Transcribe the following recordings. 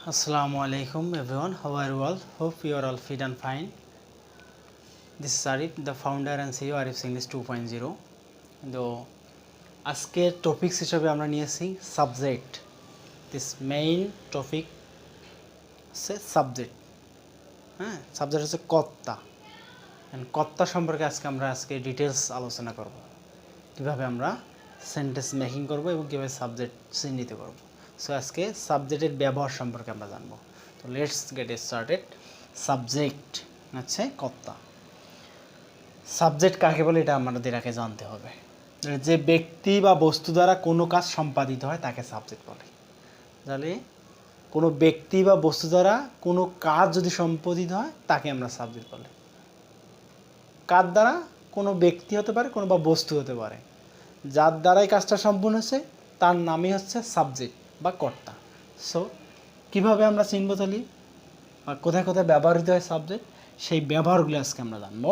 Assalamualaikum everyone, how are you all? Hope you are all fit and fine. This is Arif, the founder and CEO Arif English 2.0. তো আজকের topics হিসেবে আমরা নিয়েছি subject. This main topic হচ্ছে subject. হ্যাঁ, subject হচ্ছে কর্তা। কর্তা সম্পর্কে আজকে ডিটেলস আলোচনা করব, কীভাবে আমরা সেন্টেন্স মেকিং করব এবং কীভাবে সাবজেক্ট চিহ্নিত করব। সো আজকে সাবজেক্টের ব্যবহার সম্পর্কে আমরা জানবো। তো লেটস গেট স্টার্টেড। সাবজেক্ট হচ্ছে কর্তা। সাবজেক্ট কাকে বলে এটা আমাদের আগে জানতে হবে। যে ব্যক্তি বা বস্তু দ্বারা কোনো কাজ সম্পাদিত হয় তাকে সাবজেক্ট বলে। তাহলে কোনো ব্যক্তি বা বস্তু দ্বারা কোনো কাজ যদি সম্পাদিত হয় তাকে আমরা সাবজেক্ট বলি। কার দ্বারা? কোনো ব্যক্তি হতে পারে, কোনো বা বস্তু হতে পারে। যার দ্বারাই কাজটা সম্পূর্ণ হচ্ছে তার নামই হচ্ছে সাবজেক্ট বা কর্তা। সো কীভাবে আমরা চিনব তাহলে, আর কোথায় কোথায় ব্যবহৃত হয় সাবজেক্ট, সেই ব্যবহারগুলো আজকে আমরা জানবো।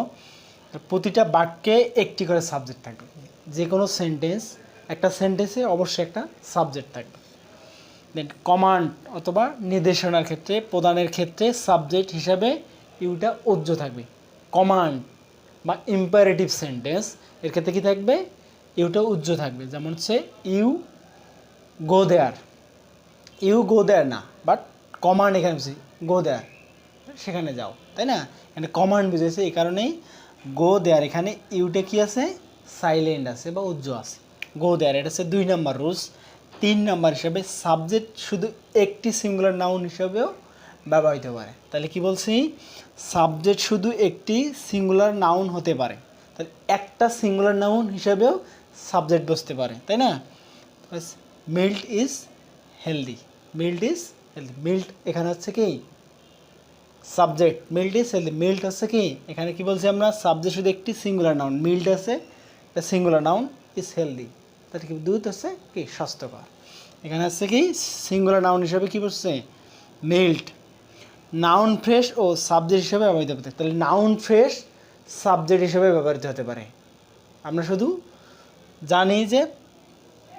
প্রতিটা বাক্যে একটি করে সাবজেক্ট থাকবে। যে কোনো একটা সেন্টেন্সে অবশ্যই একটা সাবজেক্ট থাকবে। দেন কমান্ড অথবা নির্দেশনার ক্ষেত্রে, প্রদানের ক্ষেত্রে সাবজেক্ট হিসাবে ইউটা উজ্জ্ব থাকবে। কমান্ড বা ইম্পারেটিভ সেন্টেন্স এর ক্ষেত্রে কী থাকবে? ইউটা উজ্জ্ব থাকবে। যেমন হচ্ছে you go there. You go দেয়ার না, বাট কমান্ড এখানে বলছি গো দেয়ার, সেখানে যাও, তাই না? এখানে কমান্ড বুঝেছে, এই কারণেই গো দেয়ার এখানে ইউটে কি আছে? সাইলেন্ট আছে বা উজ্জ্ব আছে। গো দেয়ার এটা হচ্ছে 2 নম্বর রুলস। 3 নম্বর হিসাবে সাবজেক্ট শুধু একটি সিঙ্গুলার নাউন হিসাবেও ব্যবহৃত হতে পারে। তাহলে কি বলছি? সাবজেক্ট শুধু একটি সিঙ্গুলার নাউন হতে পারে। তাহলে একটা সিঙ্গুলার নাউন হিসাবেও সাবজেক্ট বসতে পারে, তাই না? Milk is healthy. Milk is healthy. Milk এখানে হচ্ছে কি? Subject. Milk is healthy. Milk হচ্ছে কি? এখানে কি বলছি আমরা? সাবজেক্ট শুধু একটি সিঙ্গুলার নাউন। মিল্ট আছে এটা সিঙ্গুলার নাউন। ইজ হেলদি তাহলে কি? দুধ হচ্ছে কি? স্বাস্থ্যকর। এখানে হচ্ছে কি? সিঙ্গুলার নাউন হিসাবে কি বলছে? মিল্ট। নাউন ফ্রেশ ও সাবজেক্ট হিসেবে ব্যবহৃত হতে পারে। তাহলে নাউন ফ্রেশ সাবজেক্ট হিসেবে ব্যবহৃত হতে পারে। আমরা শুধু জানি যে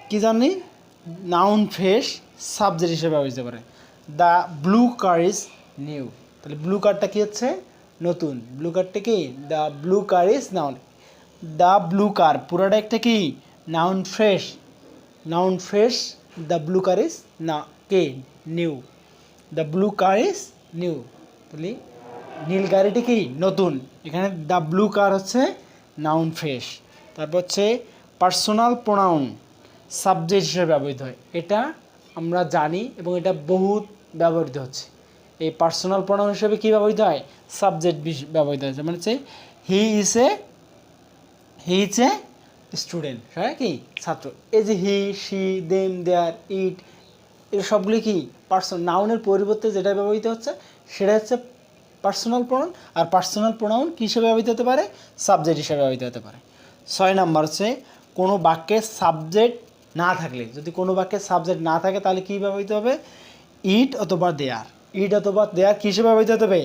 কি জানি? নাউন ফ্রেশ সাবজেক্ট হিসেবে ব্যবহৃত হতে পারে। The blue car is new. তাহলে ব্লু কারটা কী হচ্ছে? নতুন। ব্লু কারটা কি? The blue car is noun. The blue car পুরোটা একটা কি? Noun phrase. Noun phrase. The blue car is না কে? New. The blue car is new. তাহলে নীল গাড়িটি কি? নতুন। এখানে দ্য ব্লু কার হচ্ছে নাউন ফ্রেশ। তারপর হচ্ছে পার্সোনাল প্রোনাউন সাবজেক্ট হিসেবে ব্যবহৃত হয়। এটা আমরা জানি এবং এটা বহুত ব্যবহৃত হচ্ছে। এই পার্সোনাল প্রোনাউন হিসেবে কী ব্যবহৃত হয়? সাবজেক্ট ব্যবহৃত হচ্ছে। মানে হচ্ছে হি ইজ এ স্টুডেন্ট, হ্যাঁ কি? ছাত্র। এই যে হি, শি, দেম, দেয়ার, ইট, এর সবগুলি কি? নাউনের পরিবর্তে যেটা ব্যবহৃত হচ্ছে সেটা হচ্ছে পার্সোনাল প্রোনাউন। আর পার্সোনাল প্রোনাউন কী হিসেবে ব্যবহৃত হতে পারে? সাবজেক্ট হিসেবে ব্যবহৃত হতে পারে। 6 নম্বর হচ্ছে কোনো বাক্যে সাবজেক্ট না থাকলে, যদি কোনো বাক্যে সাবজেক্ট না থাকে তাহলে কী ব্যবহৃত হবে? ইট অথবা দেয়ার। ইট অথবা দেয়ার কী হিসেবে ব্যবহৃত হতে হবে?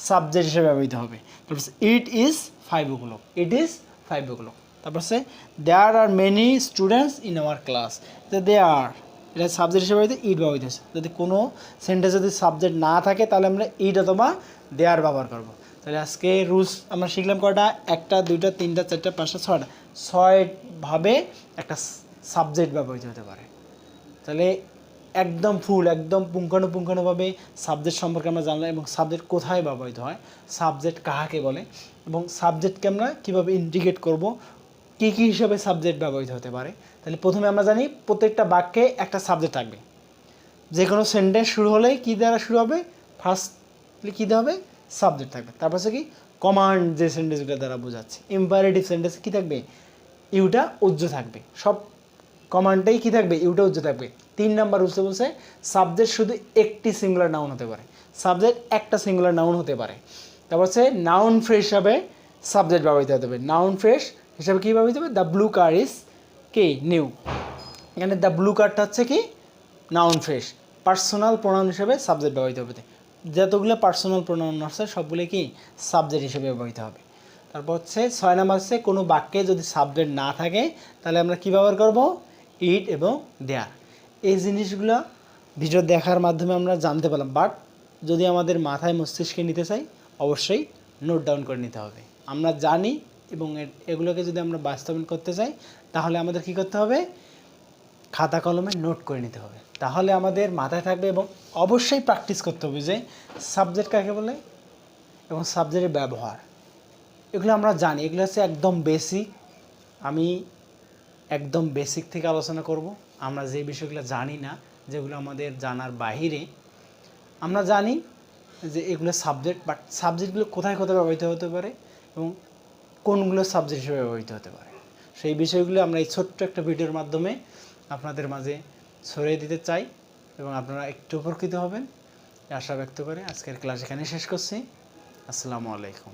সাবজেক্ট হিসেবে ব্যবহৃত হবে। তারপর it is 5 o'clock। It is 5 o'clock। তারপর হচ্ছে there are many students in our class. There এটা সাবজেক্ট হিসেবে ব্যবহৃত, ইট ব্যবহৃত হচ্ছে। যদি কোনো সেন্টেন্সে যদি সাবজেক্ট না থাকে তাহলে আমরা ইট অথবা দেয়ার ব্যবহার করব। তাহলে আজকে রুলস আমরা শিখলাম কয়টা? 1টা 2টা 3টা 4টা 5টা 6টা। 6ভাবে একটা সাবজেক্ট ব্যবহৃত হতে পারে। তাহলে একদম পুঙ্খানুপুঙ্খানুভাবে সাবজেক্ট সম্পর্কে আমরা জানলাম এবং সাবজেক্ট কোথায় ব্যবহৃত হয়, সাবজেক্ট কাহাকে বলে এবং সাবজেক্টকে আমরা কীভাবে ইন্ডিকেট করব, কী কী হিসাবে সাবজেক্ট ব্যবহৃত হতে পারে। তাহলে প্রথমে আমরা জানি প্রত্যেকটা বাক্যে একটা সাবজেক্ট থাকবে। যে কোনো সেন্টেন্স শুরু হলেই কী দ্বারা শুরু হবে? ফার্স্টলি কী দেওয়া হবে? সাবজেক্ট থাকবে। তারপর হচ্ছে কি? কমান্ড যে সেন্টেন্সগুলো দ্বারা বোঝাচ্ছে। ইম্পারেটিভ সেন্টেন্স কী থাকবে? ইউটা উজ্জ্ব থাকবে। সব কমান্ডটাই কী থাকবে? ইউটা উজ্জ্ব থাকবে। 3 নম্বর রুলসে বলছে সাবজেক্ট শুধু একটি সিঙ্গুলার নাউন হতে পারে। সাবজেক্ট একটা সিঙ্গুলার নাউন হতে পারে। তারপর হচ্ছে নাউন ফ্রেশ হিসাবে সাবজেক্ট ব্যবহৃত হতে হবে। নাউন ফ্রেশ হিসাবে কী ব্যবহৃত হবে? দ্য ব্লু কার ইজ কি? নিউ। এখানে দ্য ব্লু কারটা হচ্ছে কি? Noun fresh. পার্সোনাল প্রোনাউন হিসেবে সাবজেক্ট ব্যবহৃত হবে। যতগুলো পার্সোনাল প্রোনাউন আছে সবগুলো কি? সাবজেক্ট হিসেবে ব্যবহৃত হবে। তারপর হচ্ছে 6 নম্বর হচ্ছে কোনো বাক্যে যদি সাবজেক্ট না থাকে তাহলে আমরা কী ব্যবহার করব? ইট এবং দেয়ার। এই জিনিসগুলো ভিডিও দেখার মাধ্যমে আমরা জানতে পারলাম, বাট যদি আমাদের মাথায় মস্তিষ্কে নিতে চাই অবশ্যই নোট ডাউন করে নিতে হবে। আমরা জানি এবং এগুলোকে যদি আমরা বাস্তবায়ন করতে চাই তাহলে আমাদের কি করতে হবে, খাতা কলমে নোট করে নিতে হবে, তাহলে আমাদের মাথায় থাকবে। এবং অবশ্যই প্র্যাকটিস করতে হবে যে সাবজেক্ট কাকে বলে এবং সাবজেক্টের ব্যবহার, এগুলো আমরা জানি, এগুলো হচ্ছে একদম বেসিক। আমি একদম বেসিক থেকে আলোচনা করব। আমরা যে বিষয়গুলো জানি না, যেগুলো আমাদের জানার বাহিরে, আমরা জানি যে এগুলো সাবজেক্ট, বাট সাবজেক্টগুলো কোথায় কোথায় ব্যবহৃত হতে পারে এবং কোনগুলো সাবজেক্ট হিসেবে ব্যবহৃত হতে পারে, সেই বিষয়গুলো আমরা এই ছোট্ট একটা ভিডিওর মাধ্যমে আপনাদের মাঝে ছড়িয়ে দিতে চাই এবং আপনারা একটু উপকৃত হবেন আশা ব্যক্ত করে আজকের ক্লাস এখানে শেষ করছি। আসসালামু আলাইকুম।